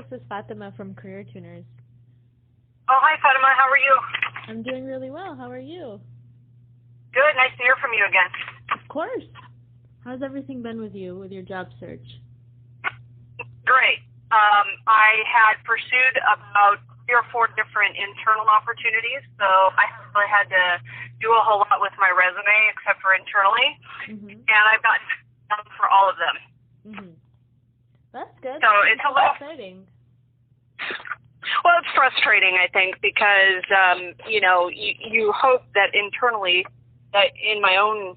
This is Fatima from Career Tuners. Oh, hi, Fatima. How are you? I'm doing really well. How are you? Good. Nice to hear from you again. Of course. How's everything been with you with your job search? Great. I had pursued about 3 or 4 different internal opportunities, so I haven't really had to do a whole lot with my resume except for internally, and I've gotten done for all of them. That's good. So it's a little exciting. Well, it's frustrating, I think, because you hope that internally, that in my own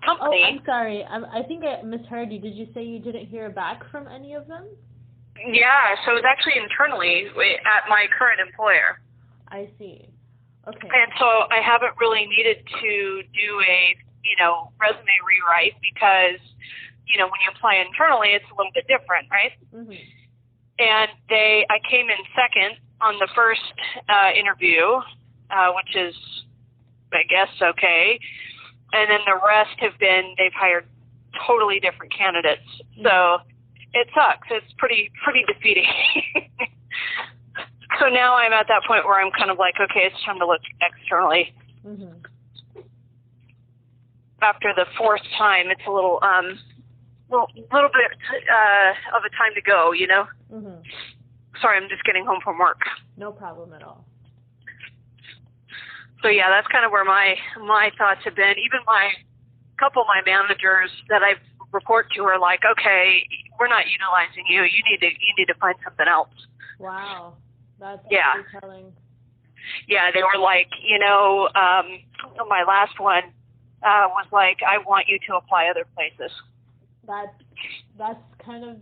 company. Oh, I'm sorry. I think I misheard you. Did you say you didn't hear back from any of them? Yeah, so it's actually internally at my current employer. I see. Okay. And so I haven't really needed to do a, resume rewrite because, when you apply internally, it's a little bit different, right? And I came in second on the first interview, which is, I guess, okay. And then the rest they've hired totally different candidates. So it sucks. It's pretty defeating. So now I'm at that point where I'm kind of like, okay, it's time to look externally. After the 4th time, it's a little bit of a time to go, Sorry, I'm just getting home from work. No problem at all. So yeah, that's kind of where my thoughts have been. Even couple of my managers that I report to are like, okay, we're not utilizing you. You need to find something else. Wow, that's telling. Yeah, they were like, my last one was like, I want you to apply other places. That's kind of,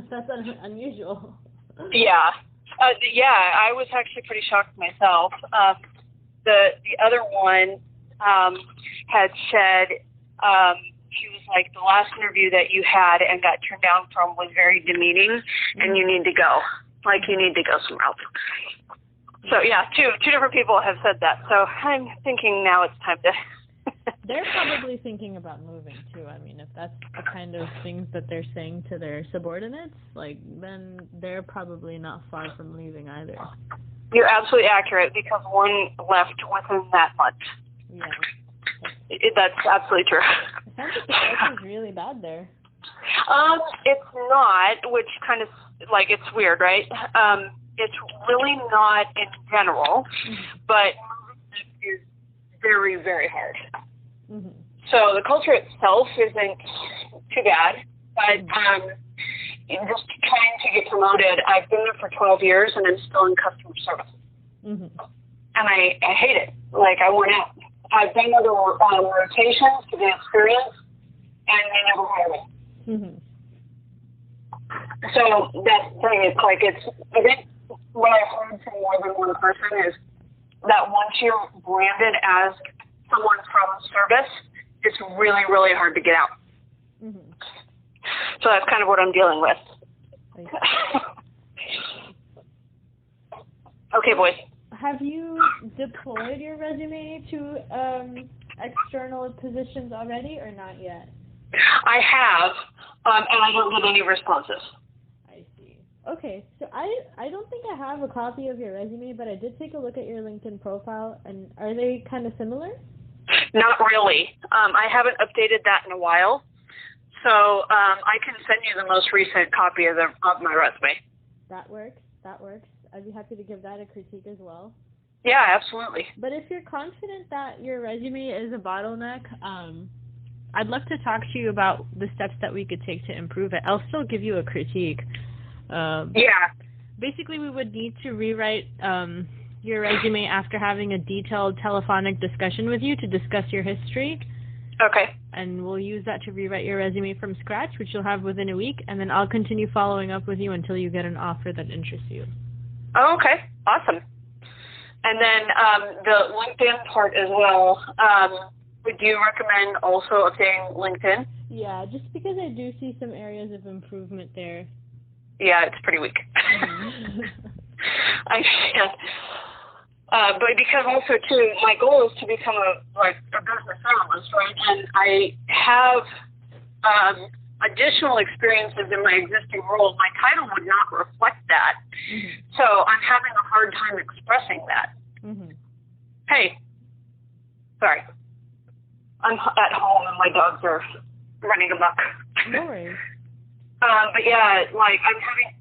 that's unusual. Yeah. I was actually pretty shocked myself. The other one had said she was like, the last interview that you had and got turned down from was very demeaning, and you need to go. Like, you need to go somewhere else. So, yeah, two different people have said that. So I'm thinking now it's time to... They're probably thinking about moving, too. I mean, if that's the kind of things that they're saying to their subordinates, then they're probably not far from leaving either. You're absolutely accurate, because one left within that month. Yeah. That's absolutely true. It sounds like the price is really bad there. It's not, which kind of, it's weird, right? It's really not in general, but it's very, very hard. So the culture itself isn't too bad, but just trying to get promoted, I've been there for 12 years, and I'm still in customer service. And I hate it. I want out. I've been under rotations to get experience, and they never hire me. So that thing is I think what I've heard from more than one person is that once you're branded as someone from service, it's really, really hard to get out. So that's kind of what I'm dealing with. Okay, boys. Have you deployed your resume to external positions already, or not yet? I have, and I don't get any responses. I see. Okay, so I don't think I have a copy of your resume, but I did take a look at your LinkedIn profile, and are they kind of similar? Not really. I haven't updated that in a while, so I can send you the most recent copy of my resume. That works. I'd be happy to give that a critique as well. Yeah, absolutely. But if you're confident that your resume is a bottleneck, I'd love to talk to you about the steps that we could take to improve it. I'll still give you a critique. Basically, we would need to rewrite your resume after having a detailed telephonic discussion with you to discuss your history. Okay. And we'll use that to rewrite your resume from scratch, which you'll have within a week, and then I'll continue following up with you until you get an offer that interests you. Oh, okay. Awesome. And then the LinkedIn part as well, would you recommend also updating LinkedIn? Yeah, just because I do see some areas of improvement there. Yeah, it's pretty weak. I understand. But because also, too, my goal is to become a business analyst, right? And I have additional experiences in my existing role, my title would not reflect that. Mm-hmm. So I'm having a hard time expressing that. Mm-hmm. Hey, sorry. I'm at home and my dogs are running amok. No worries. But yeah, like I'm having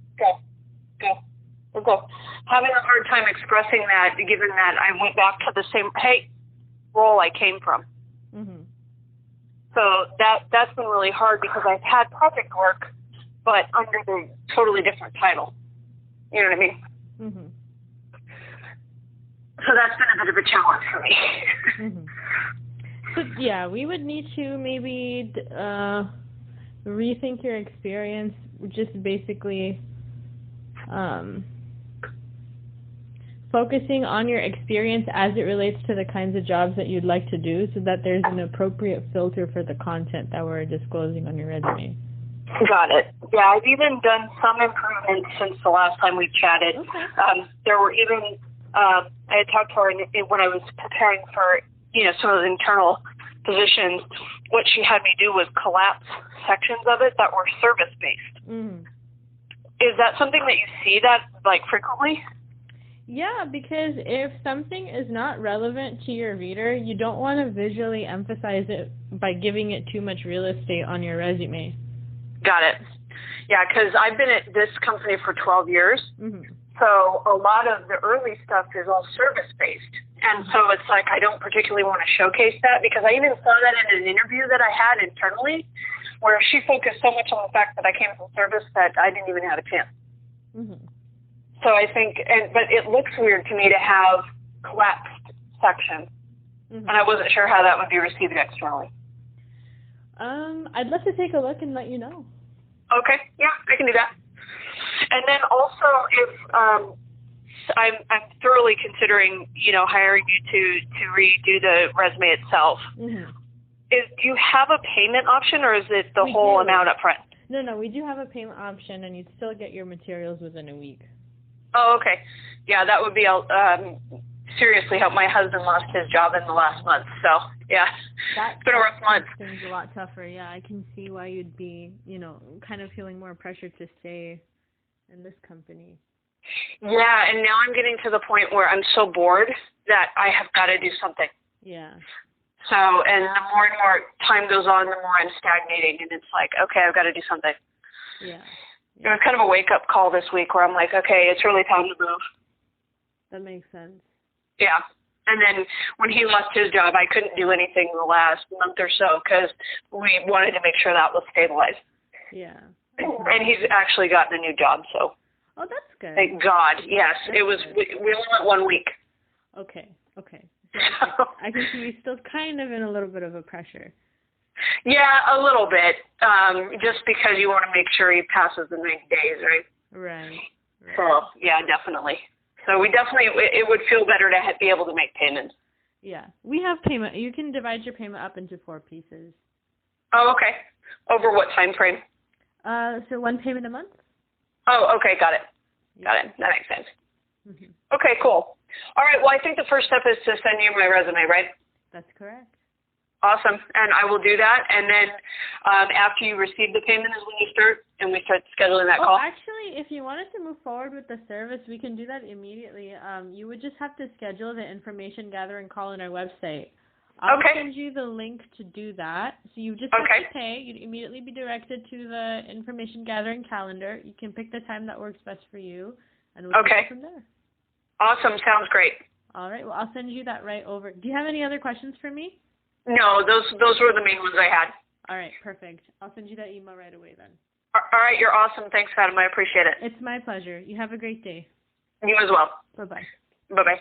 a hard time expressing that, given that I went back to the same role I came from. Mm-hmm. So that's been really hard because I've had project work, but under the totally different title. You know what I mean? Mm-hmm. So that's been a bit of a challenge for me. Mm-hmm. So yeah, we would need to maybe rethink your experience, just basically focusing on your experience as it relates to the kinds of jobs that you'd like to do, so that there's an appropriate filter for the content that we're disclosing on your resume. Got it. Yeah, I've even done some improvements since the last time we chatted. Okay. There were even, I had talked to her when I was preparing for, some of the internal positions. What she had me do was collapse sections of it that were service-based. Mm-hmm. Is that something that you see frequently? Yeah, because if something is not relevant to your reader, you don't want to visually emphasize it by giving it too much real estate on your resume. Got it. Yeah, because I've been at this company for 12 years, Mm-hmm. so a lot of the early stuff is all service-based. And so it's like I don't particularly want to showcase that, because I even saw that in an interview that I had internally, where she focused so much on the fact that I came from service that I didn't even have a chance. Mm-hmm. So I think, but it looks weird to me to have collapsed section, Mm-hmm. and I wasn't sure how that would be received externally. I'd love to take a look and let you know. Okay, yeah, I can do that. And then also, if I'm thoroughly considering, hiring you to redo the resume itself. Mm-hmm. Do you have a payment option, or is it the We whole do. amount up front? No, we do have a payment option, and you'd still get your materials within a week. Oh, okay. Yeah, that would be seriously help. My husband lost his job in the last month, so yeah, it's been a rough month. Things a lot tougher. Yeah, I can see why you'd be, kind of feeling more pressure to stay in this company. Yeah, and now I'm getting to the point where I'm so bored that I have got to do something. Yeah. So, and the more and more time goes on, the more I'm stagnating, and it's like, okay, I've got to do something. Yeah. It was kind of a wake-up call this week where I'm like, okay, it's really time to move. That makes sense. Yeah. And then when he lost his job, I couldn't do anything the last month or so because we wanted to make sure that was stabilized. Yeah. And he's actually gotten a new job, so. Oh, that's good. Thank God. Yes. It was, we only went 1 week. Okay. So I can see you're still kind of in a little bit of a pressure. Yeah, a little bit. Just because you want to make sure he passes the 90 days, right? Right. So, yeah, definitely. So we definitely, it would feel better to be able to make payments. Yeah. We have payment. You can divide your payment up into 4 pieces. Oh, okay. Over what time frame? So 1 payment a month? Oh, okay. Got it. Yeah. Got it. That makes sense. Mm-hmm. Okay, cool. All right. Well, I think the first step is to send you my resume, right? That's correct. Awesome. And I will do that. And then after you receive the payment is when you start, and we start scheduling that call? Actually, if you wanted to move forward with the service, we can do that immediately. You would just have to schedule the information gathering call on our website. I'll send you the link to do that. So you just have to pay. You'd immediately be directed to the information gathering calendar. You can pick the time that works best for you, and we'll go from there. Awesome. Sounds great. All right. Well, I'll send you that right over. Do you have any other questions for me? No, those were the main ones I had. All right. Perfect. I'll send you that email right away then. All right. You're awesome. Thanks, Fatima. I appreciate it. It's my pleasure. You have a great day. You as well. Bye-bye. Bye-bye.